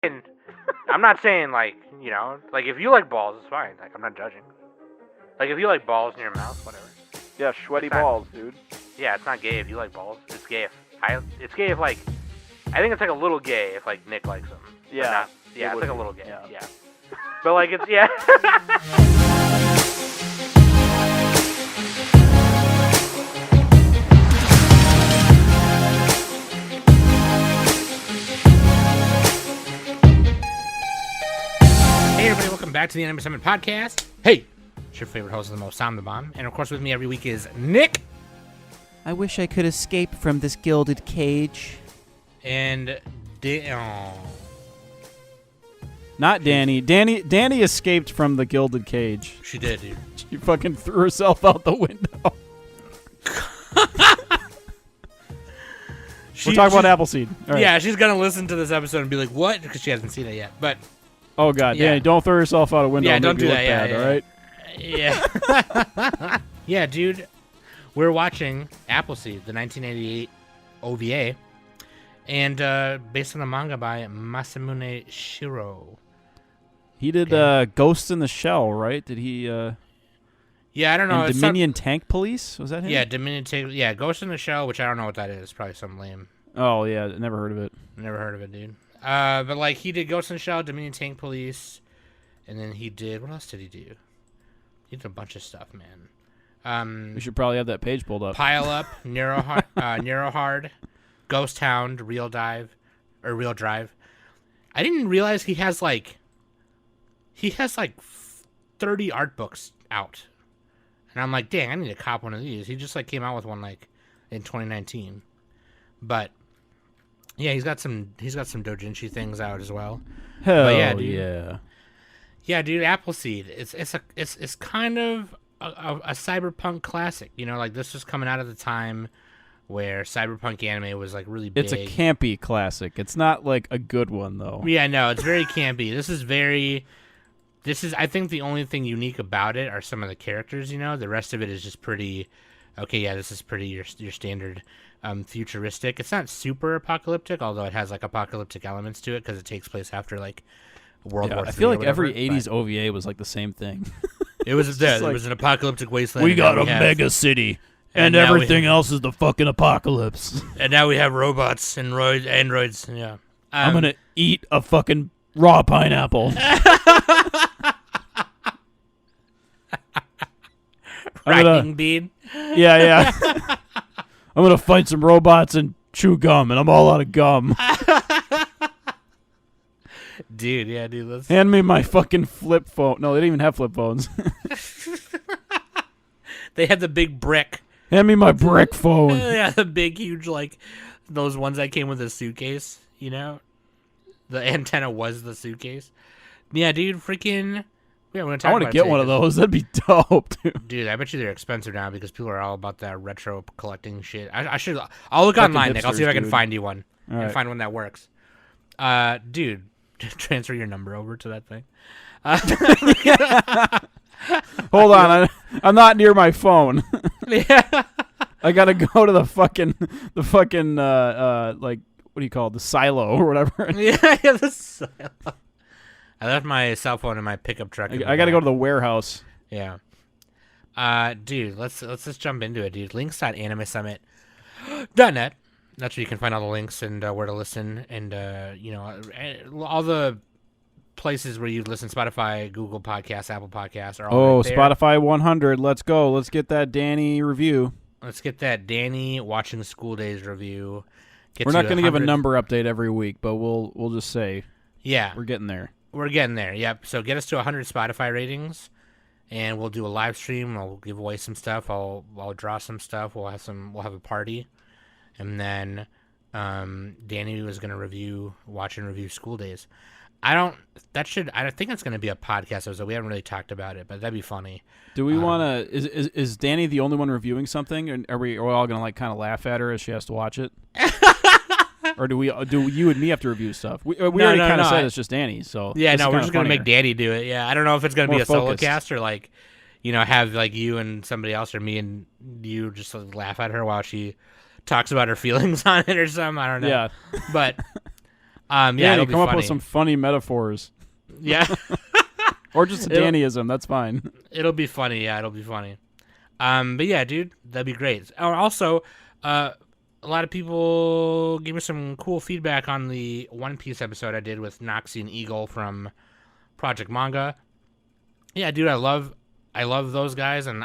And I'm not saying like if you like balls, it's fine. Like I'm not judging. Like if you like balls in your mouth, whatever. Yeah, sweaty balls, dude. Yeah, it's not gay if you like balls. It's gay if it's gay if like I think it's like a little gay if like Nick likes them. Yeah. Yeah, it's like a little gay. Yeah. Yeah. But like it's yeah. Hey everybody, welcome back to the Anime Summit Podcast. Hey, it's your favorite host of the Som, the Bomb, and of course with me every week is Nick. I wish I could escape from this gilded cage. And Not Danny. Danny escaped from the gilded cage. she did, dude. She fucking threw herself out the window. We're talking about Appleseed. All right. Yeah, she's gonna listen to this episode and be like, "What?" Because she hasn't seen it yet. But Oh god, Yeah. Danny, don't throw yourself out a window. Yeah, and don't make me do look that, yeah, bad, yeah. all right? Yeah. Yeah, dude. We're watching Appleseed, the 1988 OVA, and based on the manga by Masamune Shirow. He did Ghost in the Shell, right? Did he? Yeah, I don't know. And It's Dominion Tank Police, was that him? Yeah, Dominion Tank. Yeah, Ghost in the Shell, which I don't know what that is. Probably some lame. Oh yeah, never heard of it. Never heard of it, dude. But like he did Ghost in the Shell, Dominion Tank Police, and then he did what else did he do? He did a bunch of stuff, man. We should probably have that page pulled up. Pile Up, Narrow Hard, Ghost Hound, Real Drive. I didn't realize he has like 30 art books out, and I'm like, dang, I need to cop one of these. He just like came out with one like in 2019, but yeah, he's got some doujinshi things out as well. Hell yeah, dude. yeah. Yeah, dude, Appleseed. It's kind of a cyberpunk classic. You know, like this was coming out at the time where cyberpunk anime was like really big. It's a campy classic. It's not like a good one though. Yeah, no, it's very campy. This is I think the only thing unique about it are some of the characters, you know. The rest of it is just pretty okay, yeah, this is pretty your standard futuristic. It's not super apocalyptic, although it has like apocalyptic elements to it because it takes place after like World War III. I feel like or whatever, every 80s OVA was like the same thing. It was like, it was an apocalyptic wasteland. We and got now a have- mega city, and now we everything else is the fucking apocalypse. And now we have robots and androids. Yeah, I'm gonna eat a fucking raw pineapple. Writing bean. Yeah. I'm gonna fight some robots and chew gum, and I'm all out of gum. Dude. Let's... Hand me my fucking flip phone. No, they didn't even have flip phones. They had the big brick. Hand me my brick phone. Yeah, the big, huge, like those ones that came with a suitcase. You know, the antenna was the suitcase. Yeah, dude, freaking. Yeah, I want to get one of those. That'd be dope, dude. Dude, I bet you they're expensive now because people are all about that retro collecting shit. I'll look online, Nick. I'll see if I can find you one. All right. Find one that works. Dude, transfer your number over to that thing. Hold on, I'm not near my phone. Yeah. I gotta go to the fucking like what do you call it? The silo or whatever. Yeah, the silo. I left my cell phone in my pickup truck. I gotta go to the warehouse. Yeah. Dude, let's just jump into it, dude. Links.animesummit.net. That's where you can find all the links and where to listen and all the places where you listen. Spotify, Google Podcasts, Apple Podcasts are all right there. Spotify 100. Let's go. Let's get that Danny review. Let's get that Danny watching School Days review. We're not going to give a number update every week, but we'll just say we're getting there. We're getting there. Yep. So get us to 100 Spotify ratings, and we'll do a live stream. I'll give away some stuff. I'll draw some stuff. We'll have a party, and then Danny was going to watch and review School Days. I think it's going to be a podcast episode. We haven't really talked about it, but that'd be funny. Do we want to? Is Danny the only one reviewing something, or are we all going to like kind of laugh at her as she has to watch it? Or do you and me have to review stuff? We already kind of said it's just Danny, so yeah, no, we're just gonna make Danny do it. Yeah, I don't know if it's gonna be a solo cast or like, have like you and somebody else or me and you just like, laugh at her while she talks about her feelings on it or something. I don't know. Yeah, but Yeah, Danny, it'll be come up funny. with some funny metaphors. Yeah. Or just a Dannyism. That's fine. It'll be funny. Yeah, it'll be funny. But yeah, dude, that'd be great. Oh, also, a lot of people gave me some cool feedback on the One Piece episode I did with Noxie and Eagle from Project Manga. Yeah, dude, I love those guys, and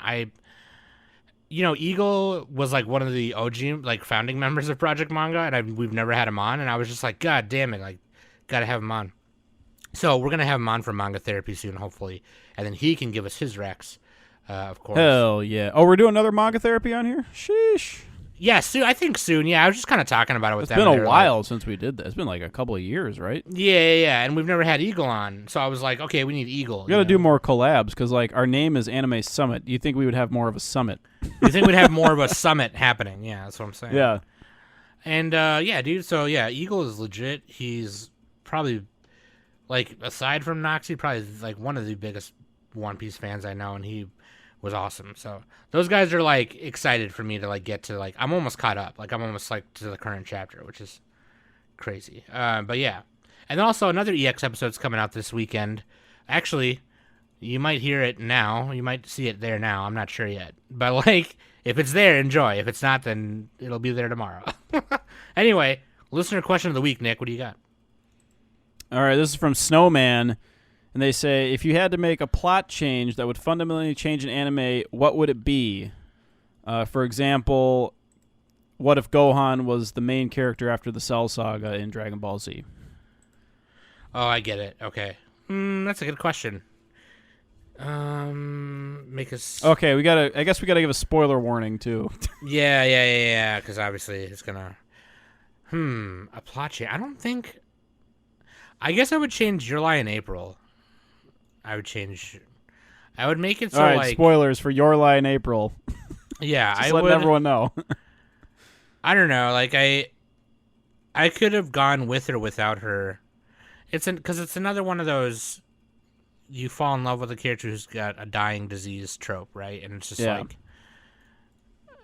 Eagle was like one of the OG like founding members of Project Manga, and we've never had him on, and I was just like, God damn it, like, gotta have him on. So we're gonna have him on for Manga Therapy soon, hopefully, and then he can give us his recs, of course. Hell yeah! Oh, we're doing another Manga Therapy on here. Sheesh. Yeah, soon. I think soon. Yeah, I was just kind of talking about it with them. It's been a while since we did that. It's been like a couple of years, right? Yeah, and we've never had Eagle on, so I was like, okay, we need Eagle. We got to do more collabs because like our name is Anime Summit. You think we would have more of a summit? You think we'd have more of a summit happening? Yeah, that's what I'm saying. Yeah. And yeah, dude. So yeah, Eagle is legit. He's probably like, aside from Noxie, probably like one of the biggest One Piece fans I know, and he was awesome. So those guys are like excited for me to like get to like, I'm almost caught up. Like I'm almost like to the current chapter, which is crazy. But yeah. And then also another EX episode's coming out this weekend. Actually, you might hear it now. You might see it there now. I'm not sure yet. But like, if it's there, enjoy. If it's not, then it'll be there tomorrow. Anyway, listener question of the week, Nick. What do you got? All right, this is from Snowman, and they say, if you had to make a plot change that would fundamentally change an anime, what would it be? For example, what if Gohan was the main character after the Cell Saga in Dragon Ball Z? Oh, I get it. Okay. That's a good question. Make us... Okay, I guess we gotta give a spoiler warning, too. Yeah, because obviously it's gonna... a plot change. I don't think... I guess I would change July and April. I would make it so, all right, like... spoilers for Your Lie in April. Yeah, Just letting everyone know. I don't know, like, I could have gone with or without her. Because it's another one of those, you fall in love with a character who's got a dying disease trope, right? And it's just like...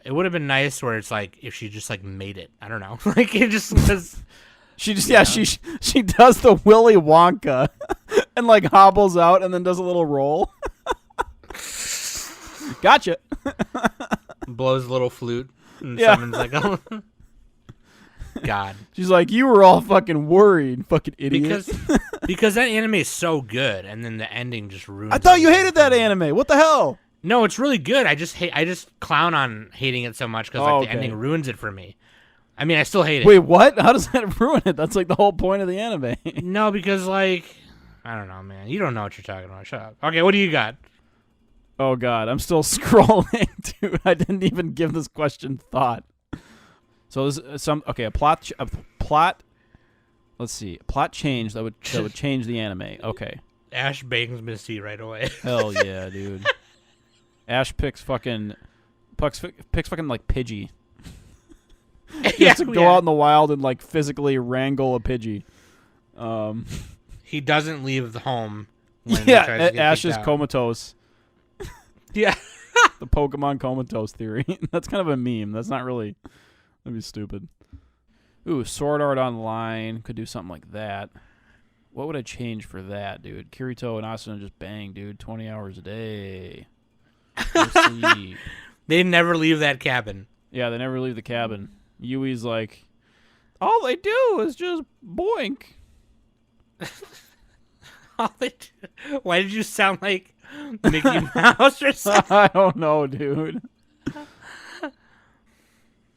It would have been nice where it's like, if she just, like, made it. I don't know. Like, it just was... She just, she does the Willy Wonka and like hobbles out and then does a little roll. Gotcha. Blows a little flute and someone's like, oh. God. She's like, you were all fucking worried, fucking idiot. Because that anime is so good, and then the ending just ruins. I thought you hated that anime. What the hell? No, it's really good. I just clown on hating it so much because the ending ruins it for me. I mean, I still hate it. Wait, what? How does that ruin it? That's like the whole point of the anime. No, because like, I don't know, man. You don't know what you're talking about. Shut up. Okay, what do you got? Oh God, I'm still scrolling, dude. I didn't even give this question thought. So there's a plot. Let's see, a plot change that would change the anime. Okay. Ash bangs Misty right away. Hell yeah, dude. Ash picks fucking like Pidgey. He has to go out in the wild and like physically wrangle a Pidgey. He doesn't leave the home. When Ash is comatose. Yeah. The Pokemon comatose theory. That's kind of a meme. That's not really... That'd be stupid. Ooh, Sword Art Online. Could do something like that. What would I change for that, dude? Kirito and Asuna just bang, dude. 20 hours a day. No sleep. They never leave that cabin. Yeah, they never leave the cabin. Yui's like, all they do is just boink. All they do... Why did you sound like Mickey Mouse or something? I don't know, dude.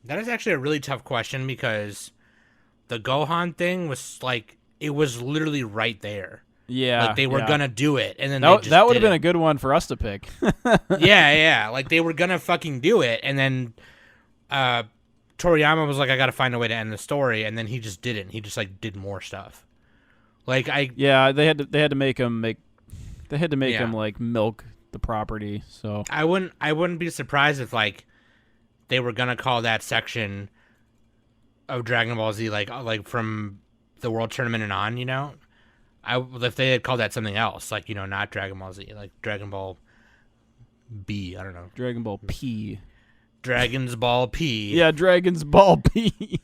That is actually a really tough question because the Gohan thing was like, it was literally right there. Yeah. Like they were going to do it. And then that would have been a good one for us to pick. Yeah. Like they were going to fucking do it. And then Toriyama was like, I got to find a way to end the story. And then he just didn't. He just like did more stuff. Like they had to make him him like milk the property. So I wouldn't be surprised if like they were gonna call that section of Dragon Ball Z like from the World Tournament and on, you know, if they had called that something else, like, you know, not Dragon Ball Z, like Dragon Ball B, I don't know, Dragon Ball P, Dragon's Ball P, yeah, Dragon's Ball P.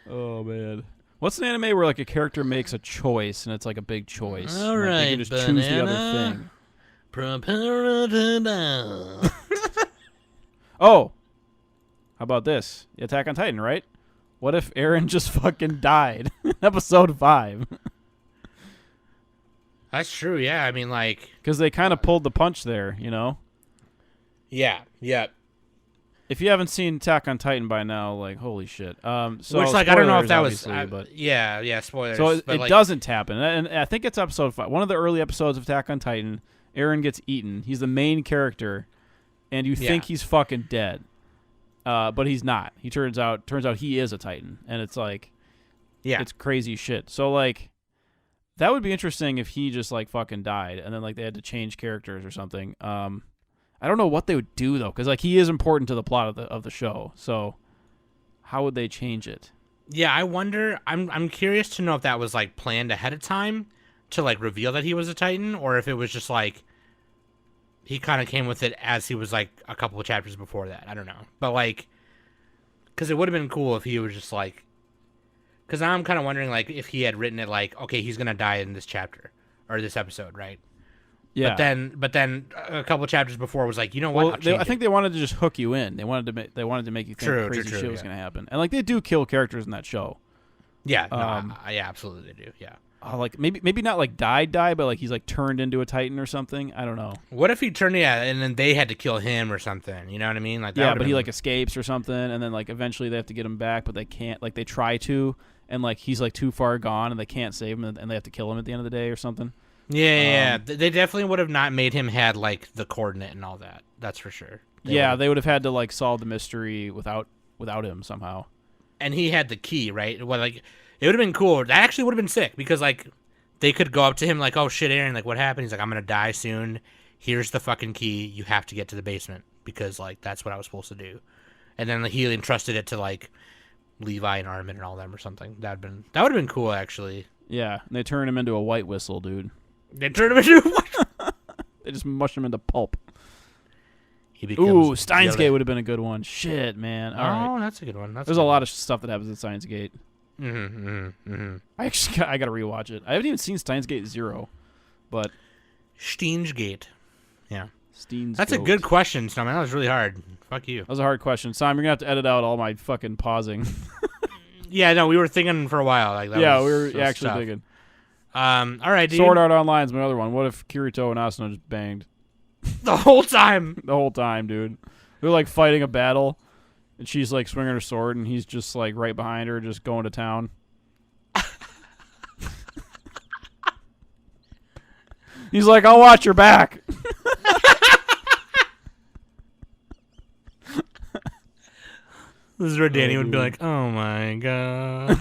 Oh man. What's an anime where like a character makes a choice and it's like a big choice? All like, right, they can just choose the other thing. Prepare to die. Oh, how about this? Attack on Titan, right? What if Eren just fucking died in episode 5? That's true. Yeah, I mean, like, Because they kind of pulled the punch there, you know. yeah. If you haven't seen Attack on Titan by now, like, holy shit. So Which, like, I don't know if that was, but yeah, spoilers. so but, it like, doesn't happen, and I think it's episode 5. One of the early episodes of Attack on Titan, Eren gets eaten. He's the main character, and you think he's fucking dead, but he's not. He turns out he is a Titan, and it's like, it's crazy shit. So like, that would be interesting if he just like fucking died, and then like they had to change characters or something. I don't know what they would do though, because like he is important to the plot of the show. So how would they change it? Yeah, I wonder. I'm curious to know if that was like planned ahead of time to like reveal that he was a Titan, or if it was just like he kind of came with it as he was like a couple of chapters before that. I don't know, but like, because it would have been cool if he was just like, because I'm kind of wondering like if he had written it like, okay, he's gonna die in this chapter or this episode, right? Yeah. But then a couple of chapters before was like, you know what? Well, I think they wanted to just hook you in. They wanted to make you think crazy shit was going to happen. And like they do kill characters in that show. Yeah, yeah, absolutely they do. Yeah. Like maybe not like die, but like he's like turned into a Titan or something. I don't know. What if he turned and then they had to kill him or something? You know what I mean? Like but he like escapes or something, and then like eventually they have to get him back, but they can't. Like they try to, and like he's like too far gone, and they can't save him, and they have to kill him at the end of the day or something. Yeah. They definitely would have not made him had like the coordinate and all that. That's for sure. They would have had to like solve the mystery without him somehow. And he had the key, right? Well, like it would have been cool. That actually would have been sick because like they could go up to him like, "Oh shit, Eren, like what happened?" He's like, "I'm gonna die soon. Here's the fucking key. You have to get to the basement because like that's what I was supposed to do." And then like, he entrusted it to like Levi and Armin and all them or something. That would have been cool actually. Yeah, and they turn him into a white whistle, dude. They turned him into what? They just mush him into pulp. Ooh, Steins Gate would have been a good one. Shit, man. All right. That's a good one. There's a lot of stuff that happens in Steins Gate. Mm-hmm. I gotta rewatch it. I haven't even seen Steins Gate 0, but Steins Gate. Yeah. That's a good question, Snowman. That was really hard. Fuck you. That was a hard question. Sam, you're gonna have to edit out all my fucking pausing. Yeah, no, we were thinking for a while. Like that we were actually thinking. All right, dude. Sword Art Online is my other one. What if Kirito and Asuna just banged the whole time? The whole time, dude. They're like fighting a battle, and she's like swinging her sword, and he's just like right behind her, just going to town. He's like, "I'll watch your back." This is where Danny would be like, "Oh my god."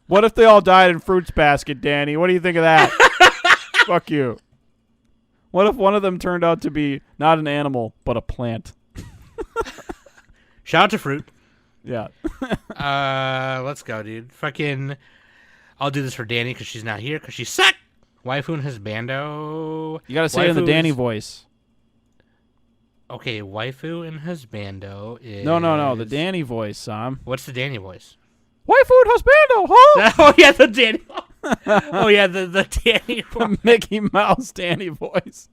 What if they all died in Fruits Basket, Danny? What do you think of that? Fuck you. What if one of them turned out to be not an animal, but a plant? Shout out to Fruit. Yeah. Let's go, dude. Fucking, I'll do this for Danny because she's not here because she's sick. Waifu and husbando. You gotta say it in the Danny voice. Okay, waifu and husbando is... No, the Danny voice, Sam. What's the Danny voice? Waifu and husbando, huh? Oh, yeah, the Danny... Oh, yeah, the Danny voice. Mickey Mouse Danny voice.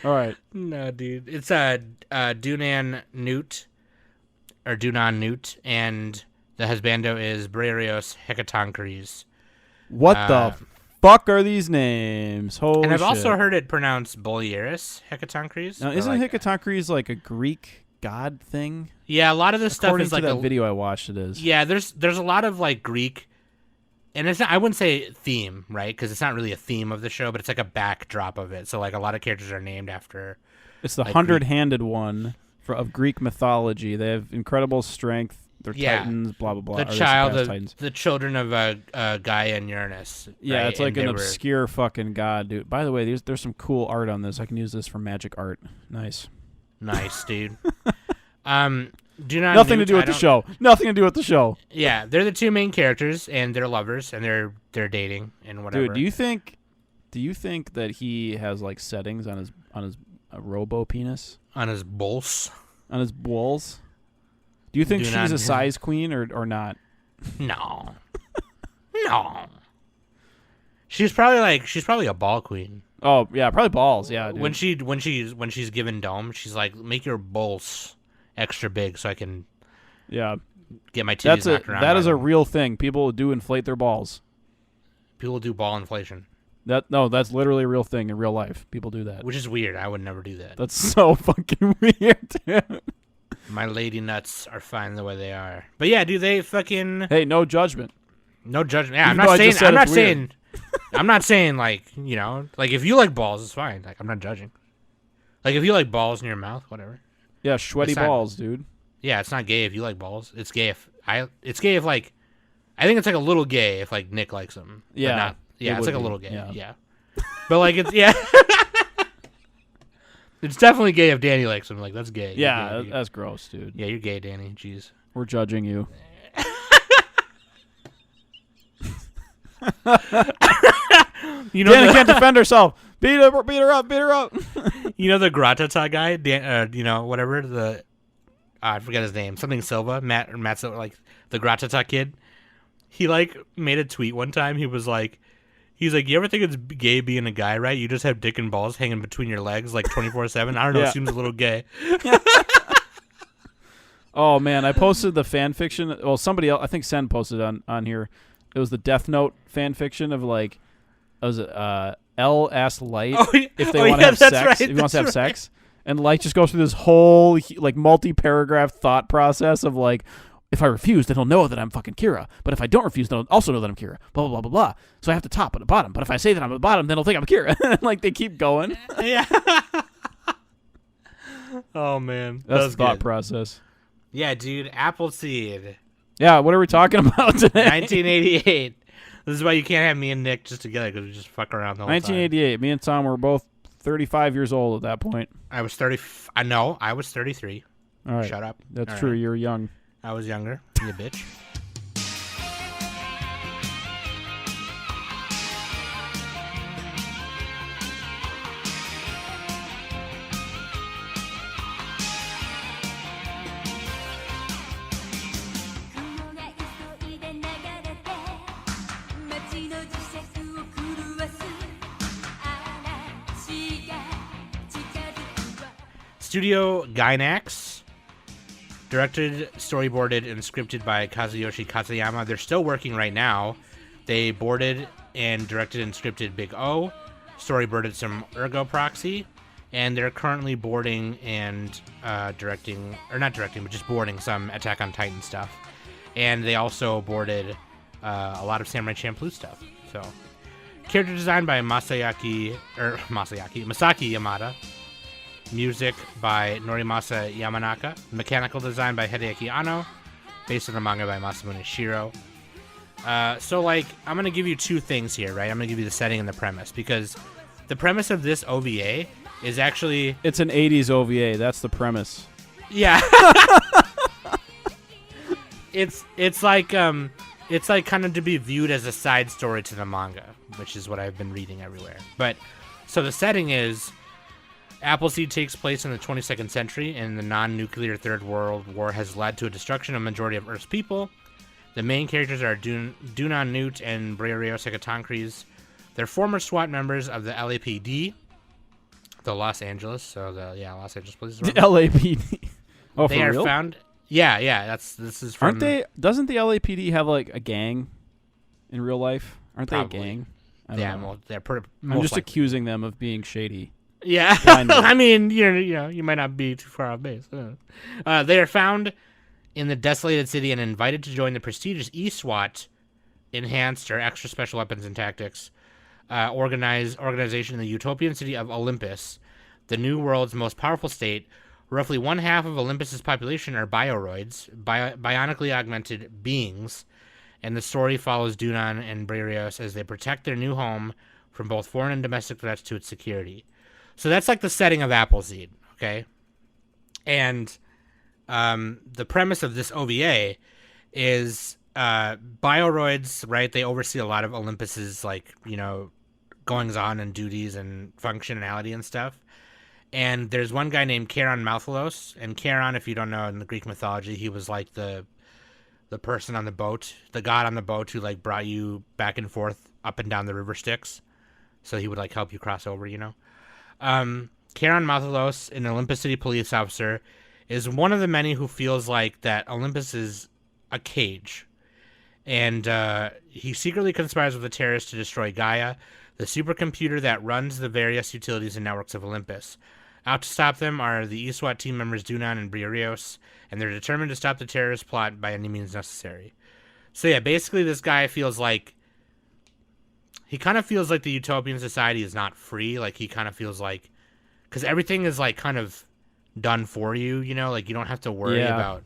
All right. No, dude. It's Dunan Newt, or Dunan Newt, and the husbando is Brarios Hecatoncres. What the fuck are these names? Holy And I've shit. also heard it pronounced Bolieris Hecatoncres. Now, isn't Hecatoncres like a Greek god thing? Yeah, a lot of this stuff is like that video I watched. It is. Yeah, there's a lot of like Greek, and it's not, I wouldn't say theme, right? Because it's not really a theme of the show, but it's like a backdrop of it. So like a lot of characters are named after. It's the 100-handed one of Greek mythology. They have incredible strength. They're titans. Blah blah blah. The children of Gaia and Uranus. Yeah, right? it's like an obscure fucking god, dude. By the way, there's some cool art on this. I can use this for magic art. Nice, dude. Nothing to do with the show. Nothing to do with the show. Yeah, they're the two main characters, and they're lovers, and they're dating and whatever. Dude, do you think that he has like settings on his robo penis? On his balls? On his balls? Do you think she's a size queen or not? No. No. She's probably a ball queen. Oh yeah, probably balls. Yeah, dude. When she's given dome, she's like, make your balls extra big so I can get my titties knocked around. That is a real thing. People do inflate their balls. People do ball inflation. That's literally a real thing in real life. People do that. Which is weird. I would never do that. That's so fucking weird, dude. My lady nuts are fine the way they are. But yeah, do they fucking... Hey, no judgment. No judgment. Yeah, I'm not saying like, you know, like if you like balls, it's fine. Like I'm not judging. Like if you like balls in your mouth, whatever. Yeah, sweaty balls, dude. Yeah, it's not gay if you like balls. It's gay if like, I think it's like a little gay if like Nick likes them. Yeah. It's like a little gay. Yeah. But like it's it's definitely gay if Danny likes them. Like that's gay. Yeah, that's gross, dude. Yeah, you're gay, Danny. Jeez. We're judging you. You know, Danny can't defend herself. Beat her up. You know the Gratata guy, you know, whatever I forget his name, something Silva, Matt Silva, like the Gratata kid. He like made a tweet one time. He's like, you ever think it's gay being a guy, right? You just have dick and balls hanging between your legs like 24/7. I don't know. Yeah. It seems a little gay. Oh man, I posted the fan fiction. Well, somebody else, I think Sen posted on here. It was the Death Note fan fiction of like, was it L asks Light if they want to have sex, right, if he wants to have sex, and Light just goes through this whole like multi-paragraph thought process of like, if I refuse, then he'll know that I'm fucking Kira. But if I don't refuse, then he'll also know that I'm Kira. Blah, blah, blah, blah, blah. So I have to top and a bottom. But if I say that I'm a bottom, then he'll think I'm Kira. Like, they keep going. Yeah. Oh, man. That's the thought process. Yeah, dude. Appleseed. Yeah, what are we talking about today? 1988. This is why you can't have me and Nick just together, because we just fuck around the whole 1988. Me and Tom were both 35 years old at that point. I was 30. No, I was 33. All right. Shut up. That's All true. right. You're young. I was younger. You bitch. Studio Gainax, directed, storyboarded, and scripted by Kazuyoshi Katayama. They're still working right now. They boarded and directed and scripted Big O, storyboarded some Ergo Proxy, and they're currently boarding and directing, or not directing, but just boarding some Attack on Titan stuff. And they also boarded a lot of Samurai Champloo stuff. So, character design by Masaki Yamada. Music by Norimasa Yamanaka. Mechanical design by Hideaki Anno. Based on the manga by Masamune Shirow. So, like, I'm going to give you two things here, right? I'm going to give you the setting and the premise. Because the premise of this OVA is actually... It's an 80s OVA. That's the premise. Yeah. It's like kind of to be viewed as a side story to the manga, which is what I've been reading everywhere. But, so the setting is... Appleseed takes place in the 22nd century, and the non-nuclear Third World War has led to a destruction of a majority of Earth's people. The main characters are Dunan Newt and Breoreo Sekatankris. They're former SWAT members of the LAPD, the Los Angeles, Los Angeles Police Department. The LAPD. Oh, they for are real? found. Yeah. This is from. Aren't they? Doesn't the LAPD have like a gang in real life? Aren't Probably. they a gang? I don't know. Well, they're pretty. I'm just accusing them of being shady. Yeah, I mean, you might not be too far off base. They are found in the desolated city and invited to join the prestigious E-SWAT, enhanced or extra special weapons and tactics, organization in the utopian city of Olympus, the new world's most powerful state. Roughly one half of Olympus's population are bioroids, bionically augmented beings, and the story follows Dunan and Breorios as they protect their new home from both foreign and domestic threats to its security. So that's like the setting of Appleseed, okay? And the premise of this OVA is bioroids, right? They oversee a lot of Olympus's, like, goings-on and duties and functionality and stuff. And there's one guy named Charon Malthalos. And Charon, if you don't know, in the Greek mythology, he was like the the person on the boat, the god on the boat who like brought you back and forth up and down the river Styx, so he would like help you cross over. Karen Mathalos, an Olympus City police officer, is one of the many who feels like that Olympus is a cage, and he secretly conspires with the terrorists to destroy Gaia, the supercomputer that runs the various utilities and networks of Olympus. Out to stop them are the ESWAT team members Dunan and Briarios, and they're determined to stop the terrorist plot by any means necessary. So yeah, basically this guy feels like, he kind of feels like the utopian society is not free. Like he kind of feels like, because everything is like kind of done for you, like you don't have to worry about.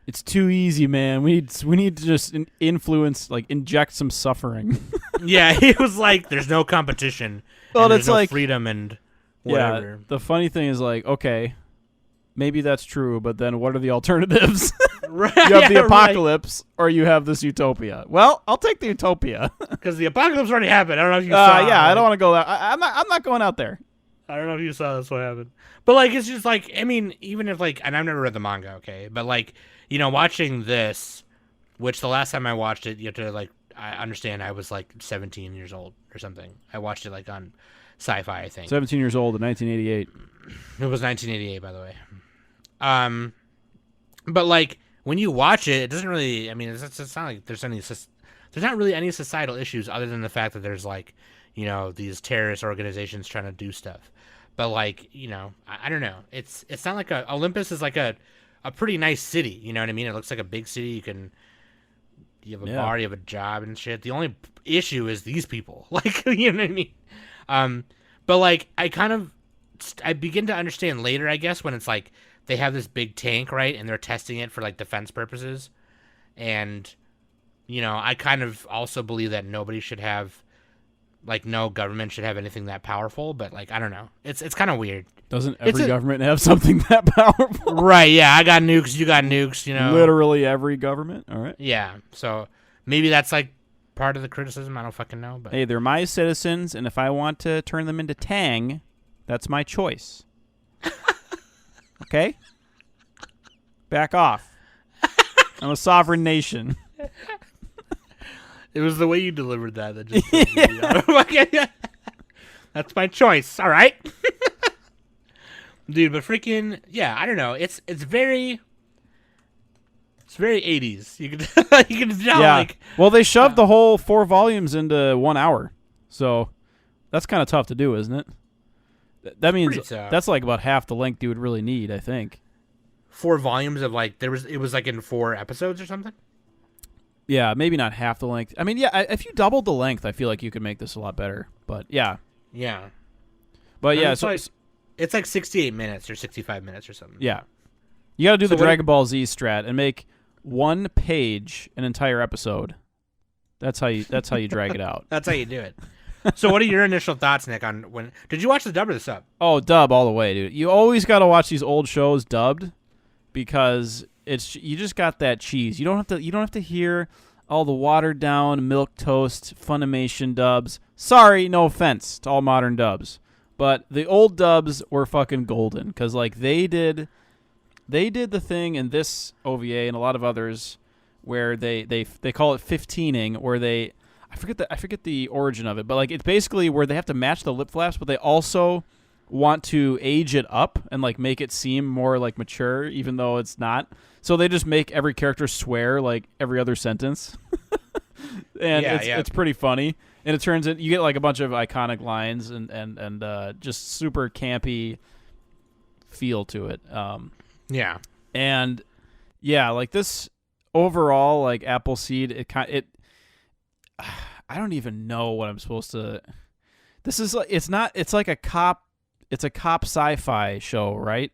It's too easy, man. We need to just influence, like inject some suffering. Yeah, he was like, there's no competition. Well, and it's there's no like freedom and whatever. Yeah, the funny thing is like, okay, maybe that's true, but then what are the alternatives? Right, you have the apocalypse, or you have this utopia. Well, I'll take the utopia because the apocalypse already happened. I don't know if you saw. Yeah, I don't want to go. I'm not going out there. I don't know if you saw this what happened, but like it's just like, I mean, even if like, and I've never read the manga, okay, but like watching this, which the last time I watched it, you have to like, I understand I was like 17 years old or something. I watched it like on Sci-Fi, I think. 17 years old in 1988. It was 1988, by the way. But like when you watch it, it doesn't really. I mean, it's not like there's not really any societal issues other than the fact that there's like, these terrorist organizations trying to do stuff. But like, I don't know. It's not like Olympus is like a pretty nice city. You know what I mean? It looks like a big city. You have a bar, you have a job and shit. The only issue is these people. Like, you know what I mean? But like I begin to understand later, I guess, when it's like they have this big tank, right, and they're testing it for like defense purposes, and I kind of also believe that nobody should have, like, no government should have anything that powerful, but like I don't know, it's kind of weird. Doesn't every government have something that powerful? Right? Yeah, I got nukes, you got nukes, Literally every government. All right. Yeah, so maybe that's like part of the criticism. I don't fucking know, but hey, they're my citizens, and if I want to turn them into Tang, that's my choice. Okay? Back off. I'm a sovereign nation. It was the way you delivered that just that's my choice. All right. Dude, but freaking yeah, I don't know. It's very 80s. You can tell. Yeah. Like, well, they shoved the whole 4 volumes into 1 hour, so that's kind of tough to do, isn't it? That means that's like about half the length you would really need, I think. 4 volumes of like it was like in 4 episodes or something. Yeah, maybe not half the length. I mean, yeah, if you doubled the length, I feel like you could make this a lot better. But yeah, but yeah, it's like 68 minutes or 65 minutes or something. Yeah, you got to do the Dragon Ball Z strat and make 1 page an entire episode. That's how you drag it out. That's how you do it. So what are your initial thoughts, Nick, on when did you watch the dub or the sub? Oh, dub all the way, dude. You always got to watch these old shows dubbed because you just got that cheese. You don't have to hear all the watered down milk toast Funimation dubs. Sorry, no offense to all modern dubs, but the old dubs were fucking golden because like they did the thing in this OVA and a lot of others where they call it 15ing, where I forget the origin of it, but like it's basically where they have to match the lip flaps, but they also want to age it up and like make it seem more like mature, even though it's not. So they just make every character swear like every other sentence, and it's pretty funny. And it turns you get like a bunch of iconic lines and just super campy feel to it. And yeah, like this overall, like Appleseed, I don't even know what I'm supposed to. This is like it's like a cop sci-fi show, right?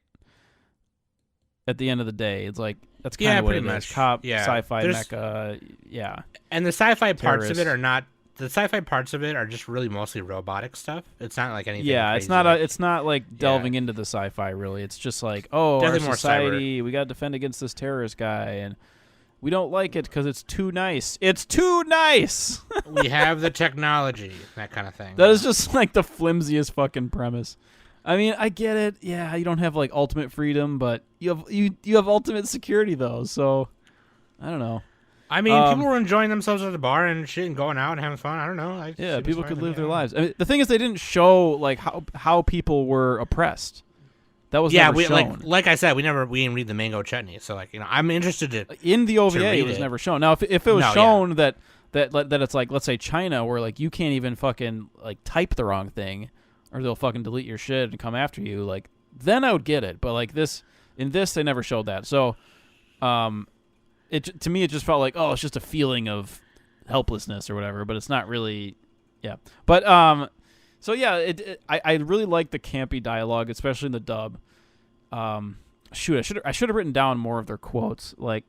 At the end of the day, it's like that's kind of what it is. Cop sci-fi mecha, yeah. And the sci-fi parts of it are not. The sci-fi parts of it are just really mostly robotic stuff. It's not like anything. Yeah, crazy. It's not like delving into the sci-fi really. It's just like, our society, we got to defend against this terrorist guy, and we don't like it because it's too nice. It's too nice. We have the technology, that kind of thing. That is just like the flimsiest fucking premise. I mean, I get it. Yeah, you don't have like ultimate freedom, but you have ultimate security though. So I don't know. I mean, people were enjoying themselves at the bar and shit and going out and having fun. I don't know. Yeah, people could live their lives. I mean, the thing is, they didn't show like how people were oppressed. That was never shown. Like I said, we didn't read the Mango Chutney, so like I'm interested to in the OVA. It was never shown. Now, if it was shown that it's like, let's say China, where like you can't even fucking like type the wrong thing, or they'll fucking delete your shit and come after you, like then I would get it. But like in this, they never showed that. So, to me it just felt like, oh, it's just a feeling of helplessness or whatever, but it's not really. Yeah, but so yeah, I really like the campy dialogue, especially in the dub. Shoot, I should have written down more of their quotes. Like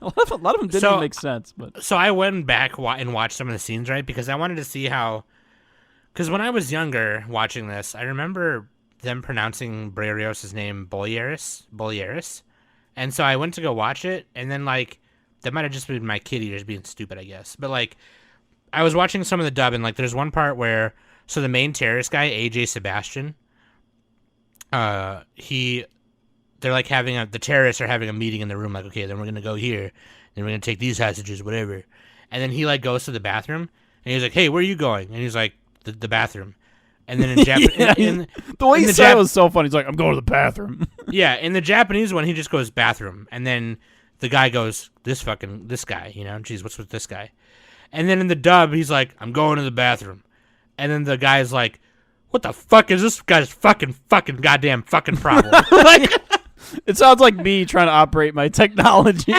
a lot of them didn't make sense. But so I went back and watched some of the scenes, right? Because I wanted to see how. Because when I was younger watching this, I remember them pronouncing Briareos' name Bolieris, and so I went to go watch it, and then like that might have just been my kitty just being stupid, I guess. But like I was watching some of the dub, and like there's one part where the main terrorist guy, AJ Sebastian, they're like the terrorists are having a meeting in the room, like, okay, then we're gonna go here, then we're gonna take these hostages, whatever. And then he like goes to the bathroom, and he's like, hey, where are you going? And he's like, the bathroom. And then in Japanese, the way he said it was so funny. He's like, I'm going to the bathroom. Yeah, in the Japanese one, he just goes bathroom, and then the guy goes, this guy, geez, what's with this guy? And then in the dub, he's like, I'm going to the bathroom, and then the guy's like, what the fuck is this guy's fucking goddamn fucking problem? Like, it sounds like me trying to operate my technology.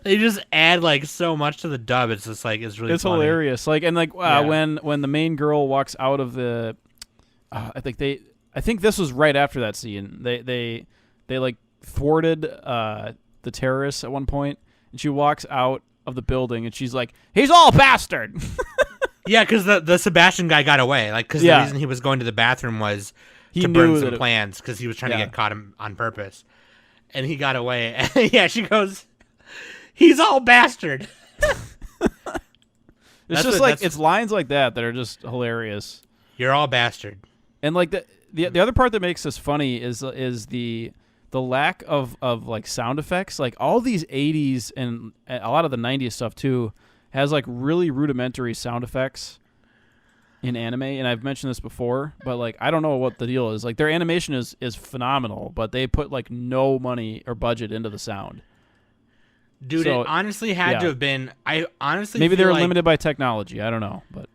They just add like so much to the dub. It's just like it's funny. Hilarious. Like and like when the main girl walks out of the, I think this was right after that scene. They like thwarted the terrorists at one point, and she walks out of the building and she's like, "He's all bastard." Yeah, because the Sebastian guy got away. Like because the reason he was going to the bathroom was to burn some plans because he was trying to get caught on purpose, and he got away. And yeah, she goes. He's all bastard. It's lines like that are just hilarious. You're all bastard. And like the other part that makes this funny is the lack of like sound effects. Like all these 80s and a lot of the 90s stuff too has like really rudimentary sound effects in anime, and I've mentioned this before, but like I don't know what the deal is. Like their animation is phenomenal, but they put like no money or budget into the sound. Dude, so, it honestly had to have been. I honestly maybe feel they're like, limited by technology. I don't know, but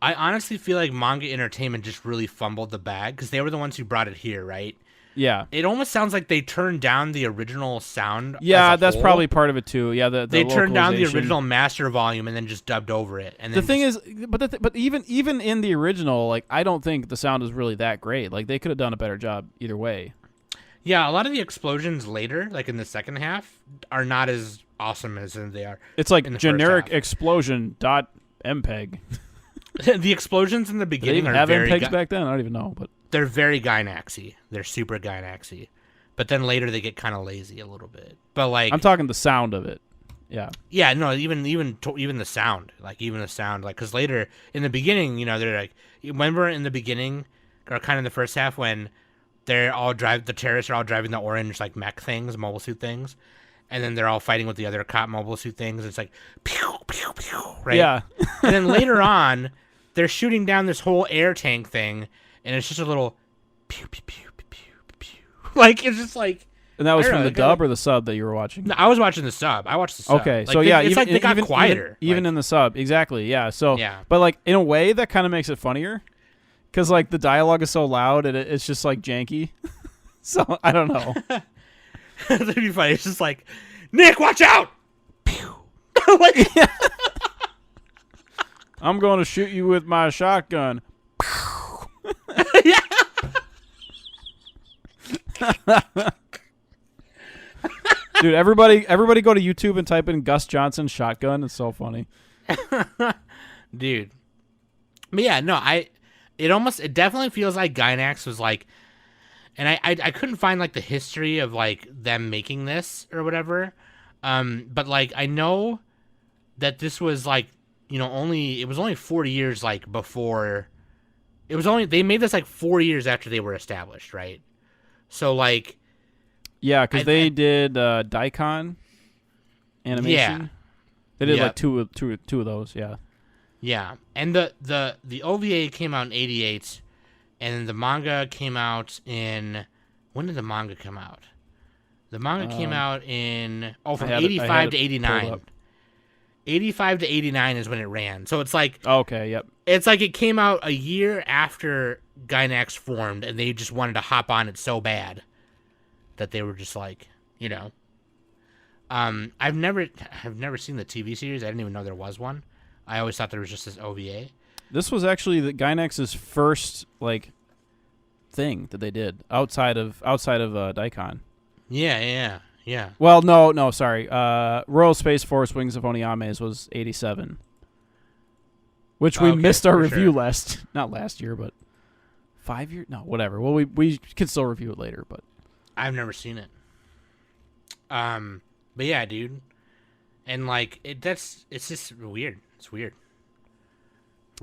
I honestly feel like Manga Entertainment just really fumbled the bag because they were the ones who brought it here, right? Yeah, it almost sounds like they turned down the original sound. Yeah, that's probably part of it too. Yeah, they turned down the original master volume and then just dubbed over it. And then the thing is, but even in the original, like I don't think the sound is really that great. Like they could have done a better job either way. Yeah, a lot of the explosions later, like in the second half, are not as awesome as they are. It's like generic explosion .mpeg. The explosions in the beginning are very MPEGs back then. I don't even know, but they're very Gainaxy. They're super Gainaxy. But then later they get kind of lazy a little bit. But like I'm talking the sound of it. Yeah. Yeah. No. Even the sound. Like because later in the beginning, they're like, remember in the beginning or kind of in the first half when the terrorists are all driving the orange like mech things, mobile suit things, and then they're all fighting with the other cop mobile suit things. It's like pew pew pew, right? Yeah. And then later on, they're shooting down this whole air tank thing, and it's just a little pew pew pew pew pew pew. Like it's just like. And that was from the dub or the sub that you were watching? No, I was watching the sub. I watched the sub. Okay, like, so yeah, it's like they got quieter, even in the sub. Exactly. Yeah. So but like in a way that kind of makes it funnier. Because, like, the dialogue is so loud and it's just, like, janky. So, I don't know. That'd be funny. It's just like, Nick, watch out! Pew! Like, I'm going to shoot you with my shotgun. Yeah. Dude, everybody go to YouTube and type in Gus Johnson shotgun. It's so funny. Dude. But yeah, no, it definitely feels like Gainax was like, and I couldn't find like the history of like them making this or whatever, but like I know that this was like it was only 40 years like before, they made this like 4 years after they were established, right? So like, yeah, because they did Daikon, animation. Yeah. They did Yep. like two of those. Yeah. Yeah, and the OVA came out in '88, and the manga came out in when did the manga come out? The manga came out in from '85 to '89. 85 to 89 is when it ran. So it's like Okay. Yep. it's like it came out a year after Gainax formed, and they just wanted to hop on it so bad that they were just like, I've never seen the TV series. I didn't even know there was one. I always thought there was just this OVA. This was actually the Gainax's first like thing that they did outside of Daikon. Yeah. Well, no, sorry. Royal Space Force Wings of Oniames was 87. Which we missed our review not last year, but 5 years? No, whatever. Well, we can still review it later, but I've never seen it. But yeah, dude. And like it's just weird. It's weird.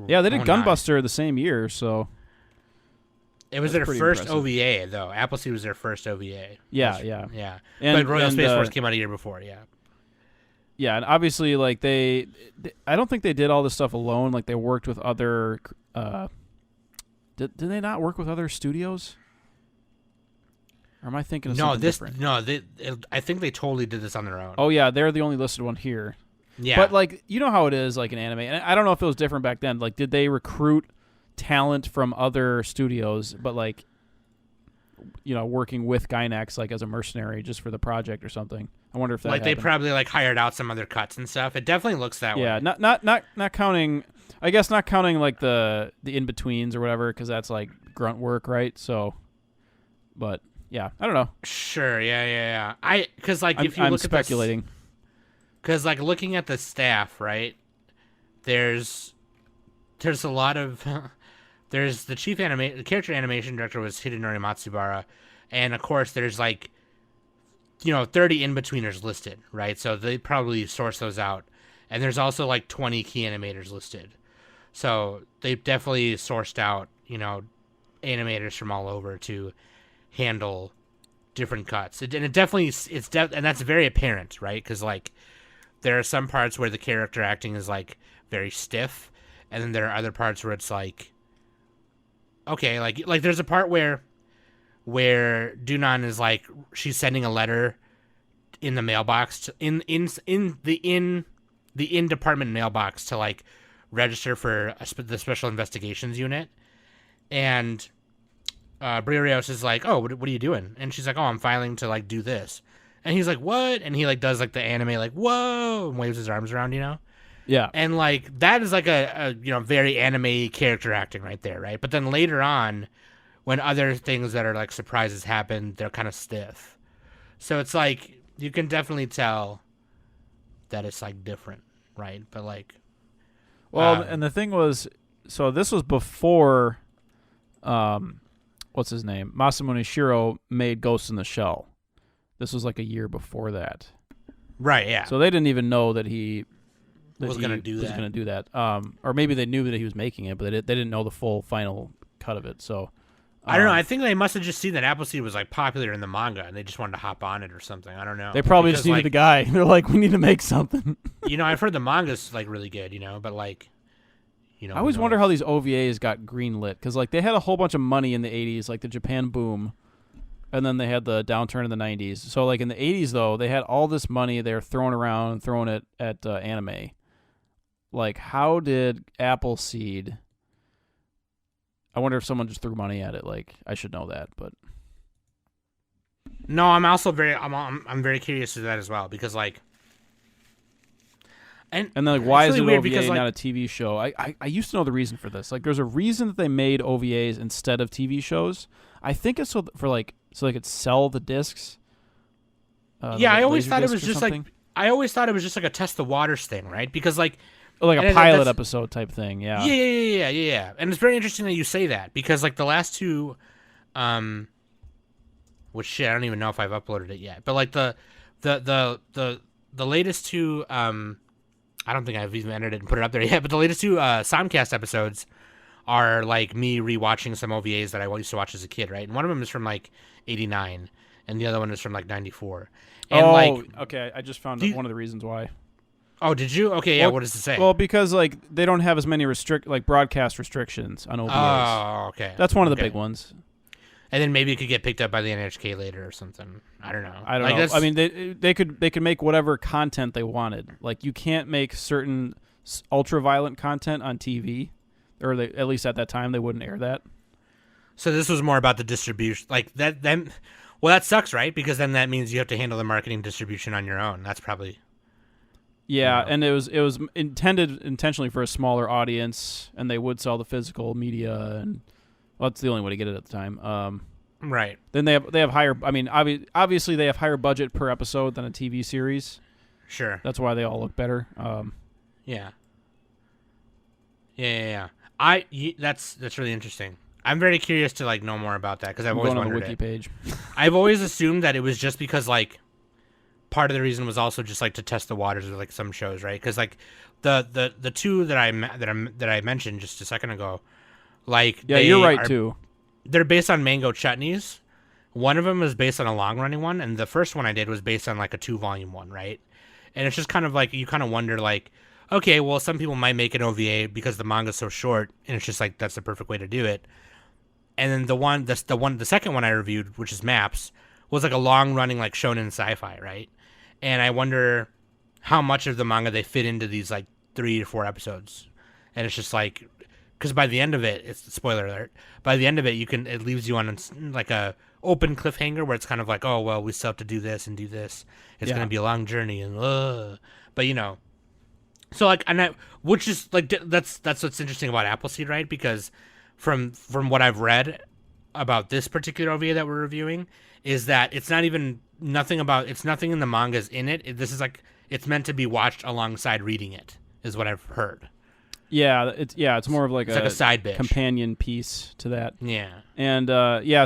yeah, they did Onan. Gunbuster the same year, so It was That's their pretty first impressive. OVA though. Appleseed was their first OVA. yeah. But Royal Space and, Force came out a year before. Yeah. Yeah, and obviously, like I don't think they did all this stuff alone. Like they worked with other. Did they not work with other studios? Or am I thinking of something different? I think they totally did this on their own. Oh yeah, they're the only listed one here. Yeah. But like you know how it is, like in anime, and I don't know if it was different back then. Like, did they recruit talent from other studios, but like, working with Gainax like as a mercenary just for the project or something? I wonder if that they happened. probably like hired out some other cuts and stuff. It definitely looks that way. Yeah, not counting. I guess not counting like the in betweens or whatever, because that's like grunt work, right? So, but yeah, I don't know. Sure. Yeah. Because like if you I'm look speculating. Because like looking at the staff, right? There's a lot of there's the the character animation director was Hidenori Matsubara, and of course there's like 30 in-betweeners listed, right? So they probably source those out. And there's also like 20 key animators listed. So they've definitely sourced out, animators from all over to handle different cuts. And that's very apparent, right? Because like there are some parts where the character acting is like very stiff, and then there are other parts where it's like, okay, like there's a part where Dunan is like she's sending a letter in the mailbox in the in-department mailbox to like register for the special investigations unit, and Briarios is like, oh, what are you doing? And she's like, oh, I'm filing to like do this, and he's like, what? And he like does like the anime like whoa and waves his arms around, Yeah. and like that is like a very anime character acting right there, right? But then later on, when other things that are like surprises happen, they're kind of stiff. So it's like you can definitely tell that it's like different, right? But like, Well, and the thing was, so this was before, what's his name? Masamune Shirow made Ghost in the Shell. This was like a year before that. right? Yeah. So they didn't even know that he was going to do that. Going to do that. Or maybe they knew that he was making it, but they didn't know the full final cut of it. So I don't know. I think they must have just seen that Appleseed was like popular in the manga, and they just wanted to hop on it or something. I don't know. they probably Because, just needed the guy. They're like, we need to make something. I've heard the manga's like really good, but like, I always wonder how these OVAs got greenlit, because like they had a whole bunch of money in the 80s, like the Japan boom, and then they had the downturn in the 90s. So like in the 80s though, they had all this money they were throwing around, throwing it at anime. Like, how did Appleseed? I wonder if someone just threw money at it. Like, I should know that, but No, I'm also I'm very curious to that as well, because like, and then like, why is really it an weird OVA because, like, not a TV show? I used to know the reason for this. Like, there's a reason that they made OVAs instead of TV shows. I think it's so they could sell the discs. Yeah, I always thought it was Laserdisc or just something. like I always thought it was just like a test the waters thing, right? Because like Like a and pilot that's- episode type thing. Yeah. Yeah. And it's very interesting that you say that, because like the last two, which shit, I don't even know if I've uploaded it yet. But like the latest two, I don't think I've even entered it and put it up there yet. But the latest two Somcast episodes are like me rewatching some OVAs that I used to watch as a kid, right? And one of them is from like '89, and the other one is from like 94. And okay. I just found one of the reasons why. Oh, did you? Okay, yeah. Well, what does it say? Well, because like they don't have as many broadcast restrictions on OVAs. Oh, okay. That's one of the big ones. And then maybe it could get picked up by the NHK later or something. I don't know. I don't know. I mean, they could make whatever content they wanted. Like you can't make certain ultra-violent content on TV, or at least at that time they wouldn't air that. So this was more about the distribution, like that. Then, well, that sucks, right? Because then that means you have to handle the marketing distribution on your own. That's probably. Yeah, and it was intended intentionally for a smaller audience, and they would sell the physical media, and well, that's the only way to get it at the time. Right. Then they have higher. I mean, obviously they have higher budget per episode than a TV series. Sure. That's why they all look better. Yeah. That's really interesting. I'm very curious to like know more about that because I've always wondered on the wiki page. I've always assumed that it was just because like part of the reason was also just like to test the waters of like some shows, right? Because like the two that I mentioned just a second ago, like you're right too. They're based on mango chutneys. One of them is based on a long running one, and the first one I did was based on like a 2-volume one, right? And it's just kind of like you kind of wonder like, okay, well some people might make an OVA because the manga's so short, and it's just like that's the perfect way to do it. And then the second one I reviewed, which is Maps, was like a long running like shonen sci-fi, right? And I wonder how much of the manga they fit into these like 3 to 4 episodes. And it's just like, because by the end of it, it's spoiler alert. By the end of it, it leaves you on like a open cliffhanger where it's kind of like, oh well, we still have to do this and do this. It's gonna be a long journey and but you know, so like which is like that's what's interesting about Appleseed, right? Because from what I've read about this particular OVA that we're reviewing is that it's not even nothing in the mangas in it. This is like it's meant to be watched alongside reading it is what I've heard. Yeah, it's more of like a side bitch. Companion piece to that. Yeah. And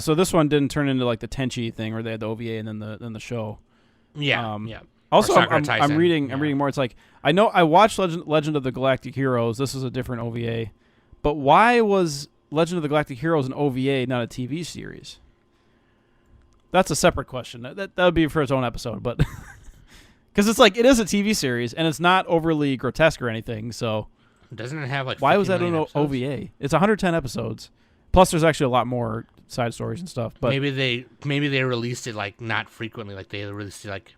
so this one didn't turn into like the Tenchi thing where they had the OVA and then the show. Yeah. Yeah. Also, I'm reading more. It's like I know I watched Legend of the Galactic Heroes. This is a different OVA, but why was Legend of the Galactic Heroes an OVA, not a TV series? That's a separate question. That would be for its own episode, but because it's like it is a TV series and it's not overly grotesque or anything. So doesn't it have like why was that an OVA? It's 110 episodes. Plus, there's actually a lot more side stories and stuff. But maybe they released it like not frequently. Like they released it like.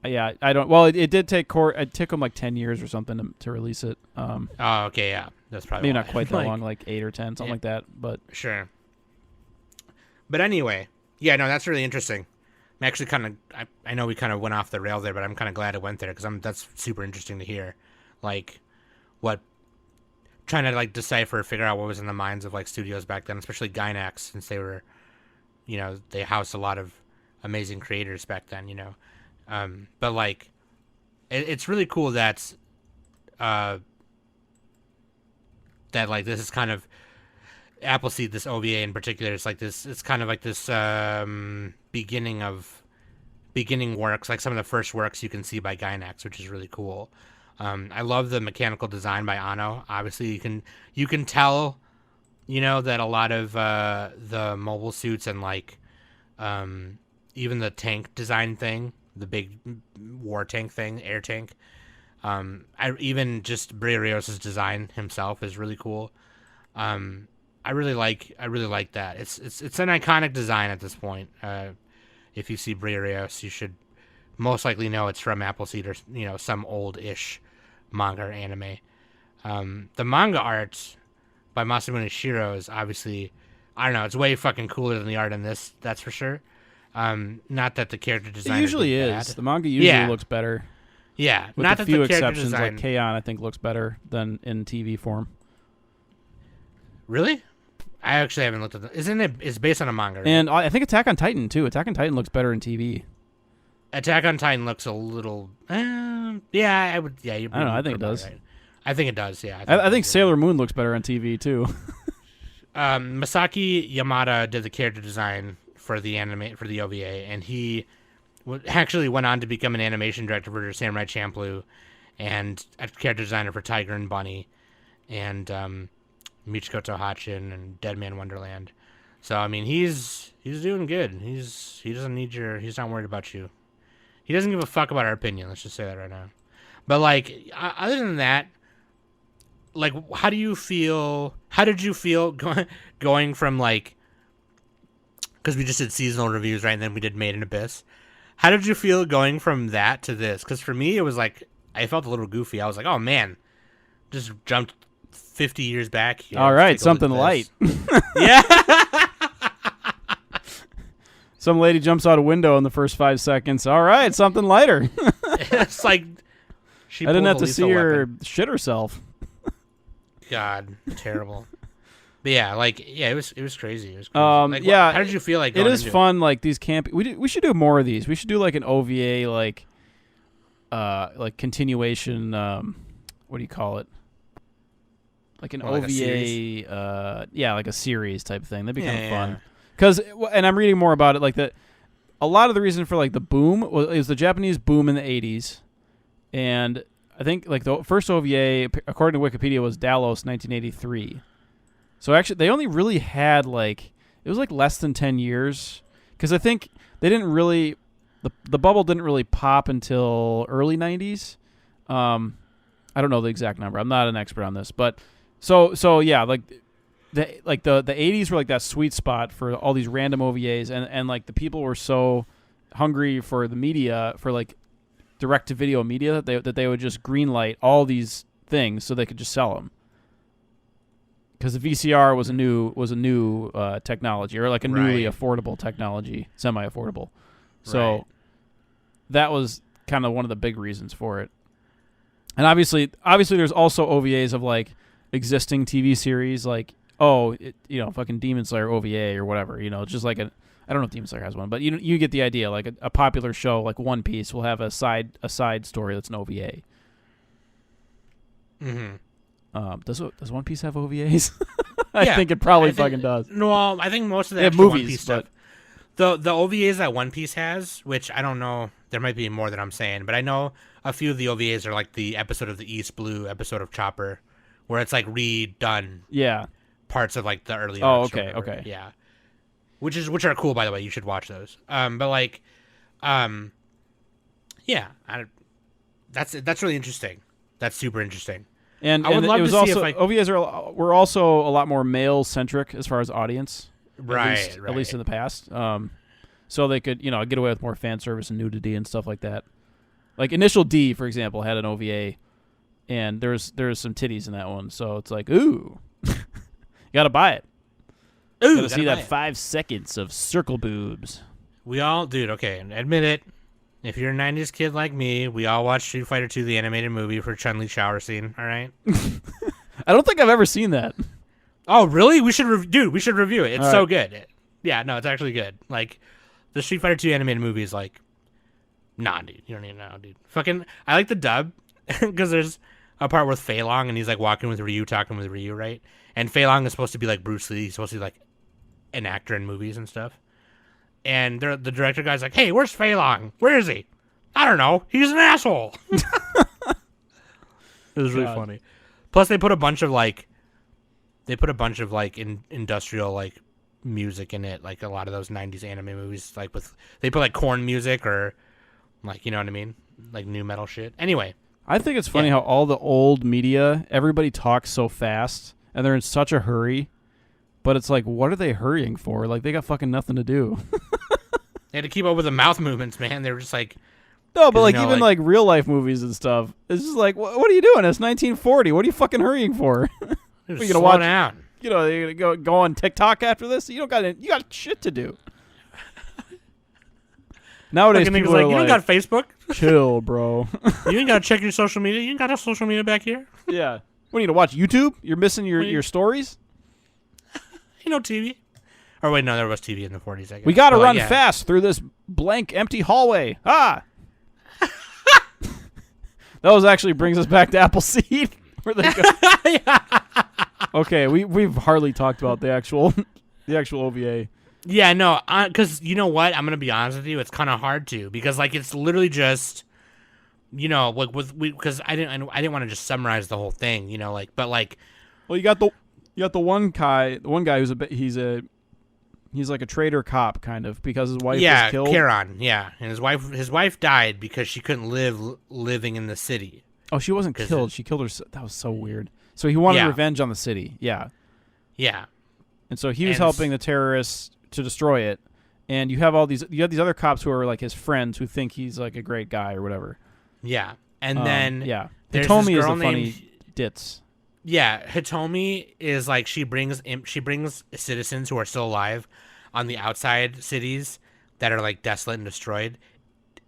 Yeah, I don't. Well, it did take it took them like 10 years or something to release it. Oh, okay, yeah, that's probably maybe not quite that long, like 8 or 10, something like that. But sure. But anyway, yeah, no, that's really interesting. I'm actually kind of. I know we kind of went off the rail there, but I'm kind of glad it went there because that's super interesting to hear, like, trying to like figure out what was in the minds of like studios back then, especially Gainax, since they were, they housed a lot of amazing creators back then, but like, it's really cool that like this is kind of Appleseed, this OVA in particular. It's like this. It's kind of like this beginning works, like some of the first works you can see by Gainax, which is really cool. I love the mechanical design by Anno. Obviously, you can tell, that a lot of the mobile suits and like even the tank design thing. The big war tank thing, air tank. Even just Briareos' design himself is really cool. I really like that. It's an iconic design at this point. If you see Briareos, you should most likely know it's from Appleseed or some old-ish manga or anime. The manga art by Masamune Shirow is obviously, I don't know, it's way fucking cooler than the art in this. That's for sure. Not that the character design usually is bad. The manga usually looks better. Yeah, with not a that few the character exceptions, design... like K-On! I think looks better than in TV form. Really? I actually haven't looked at it. Isn't it? It's based on a manga. Right? And I think Attack on Titan too. Attack on Titan looks better in TV. Attack on Titan looks a little. Yeah, I would. Yeah, I don't know. I think it does. Right. I think it does. Yeah. I think Sailor Moon looks better on TV too. Masaki Yamada did the character design for the OVA, and he actually went on to become an animation director for Samurai Champloo, and a character designer for Tiger and Bunny, and Michiko Tohachin and Dead Man Wonderland. So I mean, he's doing good. He doesn't need he's not worried about you. He doesn't give a fuck about our opinion. Let's just say that right now. But like, other than that, like, how do you feel? How did you feel going from like? Because we just did seasonal reviews, right? And then we did Made in Abyss. How did you feel going from that to this? Because for me, it was like I felt a little goofy. I was like, oh man, just jumped 50 years back. All right, something light. Yeah. Some lady jumps out a window in the first 5 seconds. All right, something lighter. It's like I didn't have to see her shit herself. God, terrible. But yeah, like it was crazy. It was crazy. Like, yeah. How did you feel like? It is fun. Like these campy. We should do more of these. We should do like an OVA, like continuation. What do you call it? Like an OVA. Like a series type thing. That'd be kind of fun. Because, and I'm reading more about it. Like a lot of the reason for like the boom is the Japanese boom in the 80s, and I think like the first OVA, according to Wikipedia, was Dallos 1983. So actually, they only really had like it was like less than 10 years, because I think they didn't really the bubble didn't really pop until early 90s. I don't know the exact number. I'm not an expert on this, but so yeah, like. The 80s were like that sweet spot for all these random OVAs, and like the people were so hungry for the media, for like direct to video media, that they would just greenlight all these things so they could just sell them. Because the VCR was a new technology, or like a newly affordable technology, semi-affordable. So that was kind of one of the big reasons for it. And obviously there's also OVAs of like existing TV series, like fucking Demon Slayer OVA or whatever, just like I don't know if Demon Slayer has one, but you get the idea. Like a popular show like One Piece will have a side story that's an OVA. Mm-hmm. Does One Piece have OVAs? I think it probably fucking does. No, I think most of the movies, One Piece stuff. The OVAs that One Piece has, which I don't know, there might be more that I'm saying, but I know a few of the OVAs are like the episode of the East Blue episode of Chopper, where it's like redone. Yeah. Parts of like the early. Oh, okay. Yeah, which are cool, by the way. You should watch those. But like, yeah, that's really interesting. That's super interesting. And I would love to see if OVAs were also a lot more male centric as far as audience, right? At least in the past. So they could get away with more fan service and nudity and stuff like that. Like Initial D, for example, had an OVA, and there's some titties in that one. So it's like, ooh. You gotta buy it. Ooh, gotta see that 5 seconds of circle boobs. We all, dude. Okay, admit it. If you're a '90s kid like me, we all watched Street Fighter 2, the animated movie, for Chun-Li shower scene. All right. I don't think I've ever seen that. Oh, really? We should review it. It's so good. Yeah, no, it's actually good. Like the Street Fighter 2 animated movie is like, nah, dude. You don't need to know, dude. Fucking, I like the dub because there's a part with Fei Long and he's like walking with Ryu, talking with Ryu, right? And Fei Long is supposed to be like Bruce Lee. He's supposed to be like an actor in movies and stuff. And the director guy's like, hey, where's Fei Long? Where is he? I don't know. He's an asshole. It was really funny. Plus, they put a bunch of like industrial like music in it. Like a lot of those 90s anime movies, like they put like corn music or like, you know what I mean? Like new metal shit. Anyway. I think it's funny how all the old media, everybody talks so fast. And they're in such a hurry, but it's like, what are they hurrying for? Like, they got fucking nothing to do. They had to keep up with the mouth movements, man. They were just like... No, but like even like real life movies and stuff, it's just like, what are you doing? It's 1940. What are you fucking hurrying for? Are you gonna watch down? You're gonna go on TikTok after this? You got shit to do. Nowadays, people are you don't got Facebook? Chill, bro. You ain't gotta check your social media. You ain't got a social media back here. Yeah. What, are you going to watch YouTube? You're missing your stories? TV. Or wait, no, there was TV in the 40s, I guess. We got to run fast through this blank, empty hallway. Ah! That actually brings us back to Appleseed. Where they go. Okay, we've hardly talked about the actual OVA. Yeah, no, because you know what? I'm going to be honest with you. It's kind of hard to, because like it's literally just... like because I didn't want to just summarize the whole thing, like, but like, well, you got the one guy who's He's like a traitor cop, kind of, because his wife was killed. Karen, yeah. And his wife died because she couldn't living in the city. Oh, she wasn't killed. She killed her. That was so weird. So he wanted revenge on the city. Yeah. Yeah. And so he was helping the terrorists to destroy it. And you have these other cops who are like his friends who think he's like a great guy or whatever. Yeah. And then Hitomi is the funny ditz. Yeah, Hitomi is like she brings citizens who are still alive on the outside cities that are like desolate and destroyed,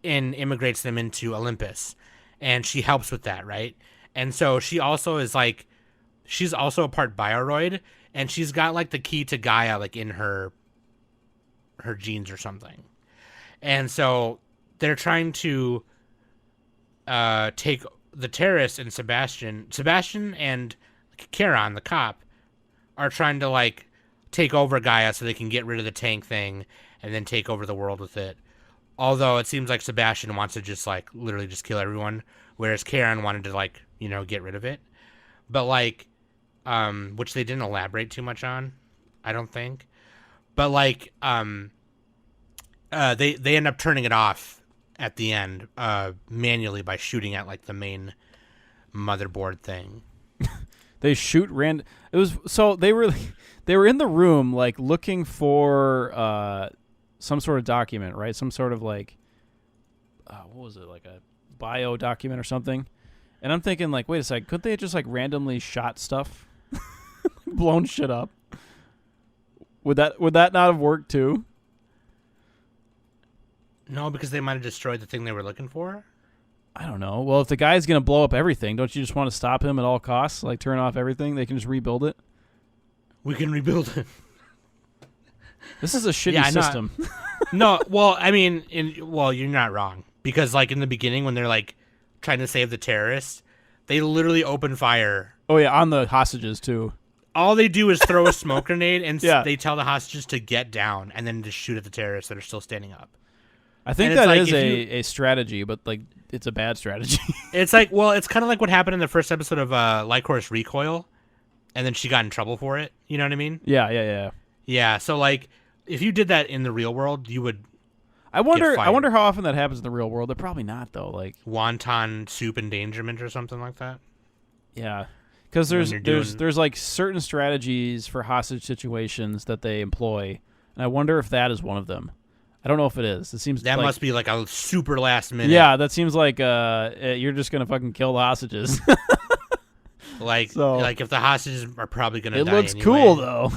and immigrates them into Olympus, and she helps with that, right? And so she also is like, she's also a part Bioroid, and she's got like the key to Gaia like in her genes or something, and so they're trying to take the terrorists, and Sebastian and Karen, the cop, are trying to like take over Gaia so they can get rid of the tank thing and then take over the world with it. Although it seems like Sebastian wants to just like literally just kill everyone, whereas Karen wanted to like, you know, get rid of it. But like, which they didn't elaborate too much on, I don't think. But like, they end up turning it off at the end, manually by shooting at like the main motherboard thing. They shoot random. It was so they were in the room like looking for some sort of document, right? Some sort of like what was it, like a bio document or something? And I'm thinking like, wait a sec, could they have just like randomly shot stuff, blown shit up? Would that not have worked too? No, because they might have destroyed the thing they were looking for. I don't know. Well, if the guy's going to blow up everything, don't you just want to stop him at all costs? Like, turn off everything? They can just rebuild it? We can rebuild it. This is a shitty system. No, well, I mean, you're not wrong. Because, like, in the beginning, when they're, like, trying to save the terrorists, they literally open fire. Oh, yeah, on the hostages, too. All they do is throw a smoke grenade, and they tell the hostages to get down, and then just shoot at the terrorists that are still standing up. I think that is a strategy, but like it's a bad strategy. It's like, well, it's kind of like what happened in the first episode of Lycoris Recoil, and then she got in trouble for it. You know what I mean? Yeah. Yeah. So like, if you did that in the real world, you would. I wonder how often that happens in the real world. But probably not though. Like wonton soup endangerment or something like that. Yeah, because there's like certain strategies for hostage situations that they employ, and I wonder if that is one of them. I don't know if it is. It seems that like, must be like a super last minute. Yeah, that seems like you're just gonna fucking kill the hostages. like if the hostages are probably gonna. It die looks anyway. cool though.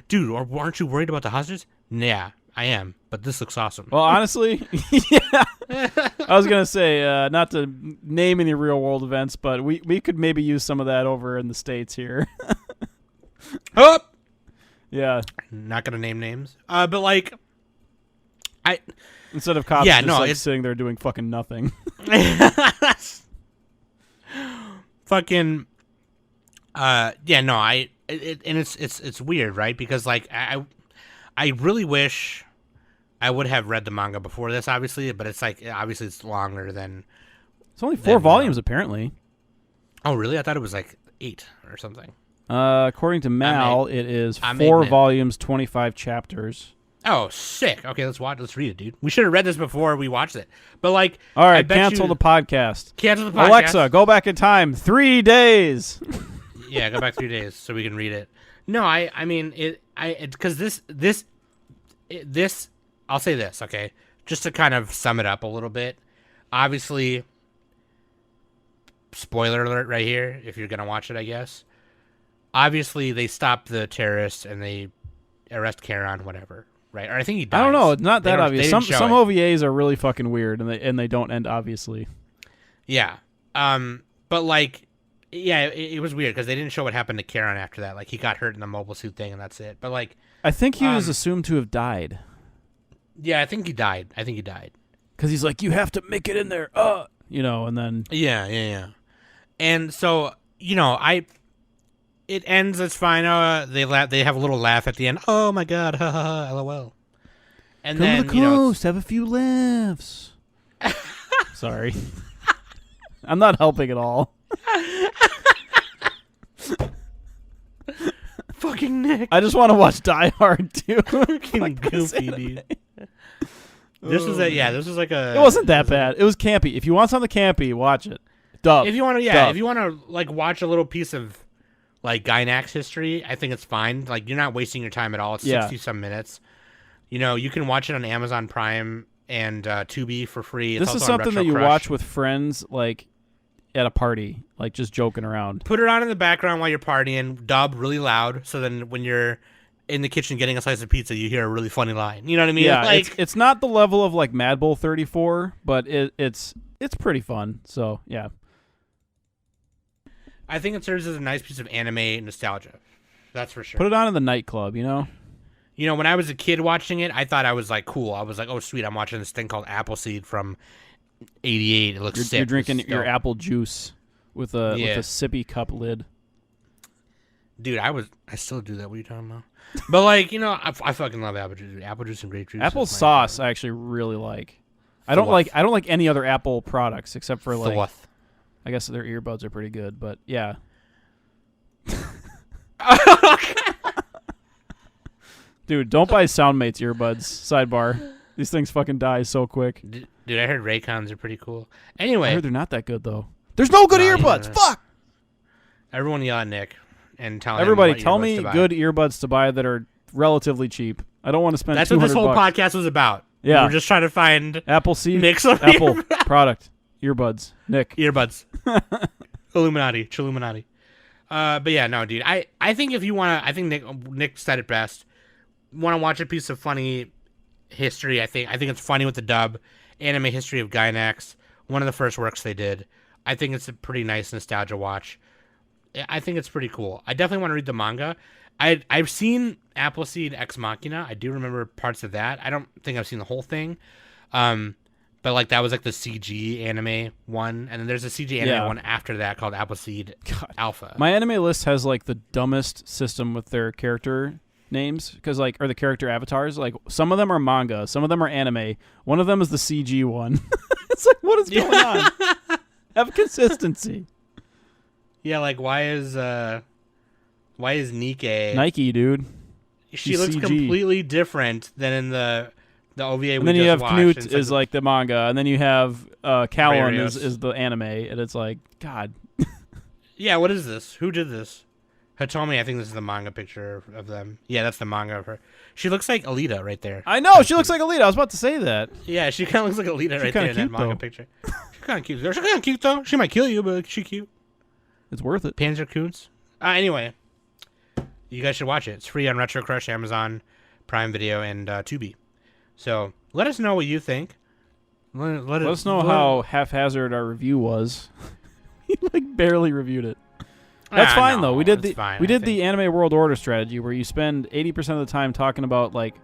Dude, aren't you worried about the hostages? Yeah, I am. But this looks awesome. Well, honestly, yeah. I was gonna say not to name any real world events, but we could maybe use some of that over in the States here. Up. Yeah, not gonna name names. But like, instead of cops, just sitting there doing fucking nothing. Fucking. Yeah, no, it's weird, right? Because like I really wish I would have read the manga before this, obviously, but it's like obviously it's longer than. It's only 4 volumes apparently. Oh really? I thought it was like 8 or something. According to Mal, it is 4 volumes, 25 chapters. Oh, sick. Okay, let's read it, dude. We should have read this before we watched it. But like, all right, cancel the podcast. Cancel the podcast. Alexa, go back in time 3 days. Yeah, go back 3 days so we can read it. No, I mean because this I'll say this, okay, just to kind of sum it up a little bit. Obviously, spoiler alert right here if you're gonna watch it, I guess. Obviously, they stop the terrorists and they arrest Karen, whatever, right? Or I think he dies. I don't know. It's not that obvious. Some OVAs are really fucking weird, and they don't end obviously. Yeah. But like, yeah, it was weird because they didn't show what happened to Karen after that. Like, he got hurt in the mobile suit thing, and that's it. But like, I think he was assumed to have died. Yeah, I think he died. Because he's like, you have to make it in there, you know, and then yeah. And so, you know, it ends. It's fine. They have a little laugh at the end. Oh my god, ha ha ha, lol. And come then to the coast, have a few laughs. Sorry, I'm not helping at all. Fucking Nick. I just want to watch Die Hard too. Fucking goofy, dude. This was like a. It wasn't that bad. It was campy. If you want something campy, watch it. Dub. If you want to, Dub. if you want to like watch a little piece of like Gynax history, I think it's fine. Like you're not wasting your time at all. It's 60 some minutes. You know, you can watch it on Amazon Prime and Tubi for free. It's this is also on something Retro that you Crush. watch with friends, like at a party, like just joking around. Put it on in the background while you're partying. Dub really loud, so then when you're in the kitchen getting a slice of pizza, you hear a really funny line. You know what I mean? Yeah, like it's not the level of like Mad Bull 34, but it's pretty fun. So yeah, I think it serves as a nice piece of anime nostalgia. That's for sure. put it on in the nightclub. You know. You know, when I was a kid watching it, I thought I was like cool. I was like, oh sweet, I'm watching this thing called Appleseed from '88. It looks sick. You're drinking your apple juice with a sippy cup lid. Dude, I still do that. What are you talking about? But like, you know, I fucking love apple juice. Apple juice and grape juice. Apple sauce, I actually really like. I don't like any other Apple products except for like. I guess their earbuds are pretty good, but yeah. Dude, don't buy SoundMates earbuds. Sidebar. These things fucking die so quick. Dude, I heard Raycons are pretty cool. Anyway. I heard they're not that good, though. There's no good earbuds. Fuck! Everyone yell at Nick and tell Everybody, him tell me good earbuds to buy that are relatively cheap. I don't want to spend That's what this whole $200. podcast was about. Yeah. We're just trying to find Appleseed. Nick's of Apple product. Earbuds. Nick. Earbuds. Illuminati. Chilluminati. But yeah, no, dude. I think if you want to, I think Nick said it best. Want to watch a piece of funny history? I think it's funny with the dub. Anime history of Gynax. One of the first works they did. I think it's a pretty nice nostalgia watch. I think it's pretty cool. I definitely want to read the manga. I've seen Appleseed Ex Machina. I do remember parts of that. I don't think I've seen the whole thing. But like that was like the CG anime one, and then there's a CG anime one after that called Appleseed Alpha. My anime list has like the dumbest system with their character names, because like, or the character avatars. Like some of them are manga, some of them are anime. One of them is the CG one. It's like, what is going on? Have consistency. Yeah, like why is Nike, dude? She looks CG. completely different than in the OVA. And we then you have just watched. Knut is like the manga, and then you have Callan Rarios. is the anime, and it's like, God. Yeah, what is this? Who did this? Hitomi, I think this is the manga picture of them. Yeah, that's the manga of her. She looks like Alita right there. I know, she looks like Alita. I was about to say that. Yeah, she kind of looks like Alita right there in that manga picture. She's kind of cute. She's kind of cute, though. She might kill you, but she's cute. It's worth it. Panzer Coons. Anyway, you guys should watch it. It's free on Retro Crush, Amazon Prime Video, and Tubi. So let us know what you think. Let us know how haphazard our review was. We like barely reviewed it. That's fine though. We did the Anime World Order strategy where you spend 80% of the time talking about like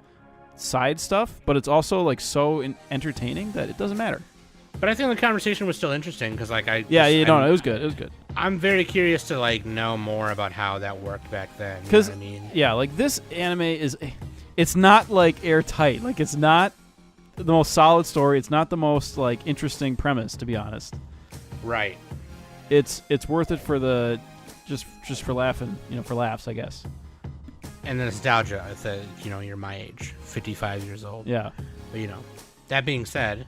side stuff, but it's also like so entertaining that it doesn't matter. But I think the conversation was still interesting because like it was good. It was good. I'm very curious to like know more about how that worked back then. Because I mean, yeah, like this anime it's not like airtight. Like it's not the most solid story. It's not the most like interesting premise, to be honest. Right. It's worth it for the just for laughing, for laughs, I guess. And the nostalgia. It's you're my age, 55 years old. Yeah. But that being said,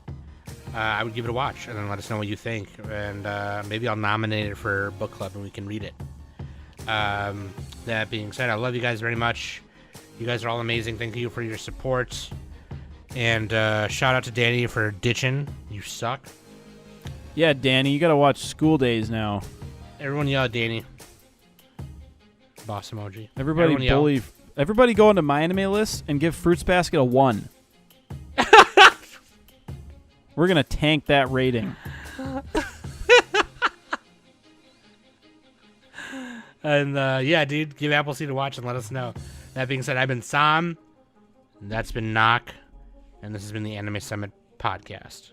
I would give it a watch and then let us know what you think, and maybe I'll nominate it for book club and we can read it. That being said, I love you guys very much. You guys are all amazing. Thank you for your support. And shout out to Danny for ditching. You suck. Yeah, Danny, you gotta watch School Days now. Everyone yell at Danny. Boss emoji. Everybody go into my anime list and give Fruits Basket a 1. We're gonna tank that rating. And yeah, dude, give Appleseed a watch and let us know. That being said, I've been Som. That's been Knock. And this has been the Anime Summit Podcast.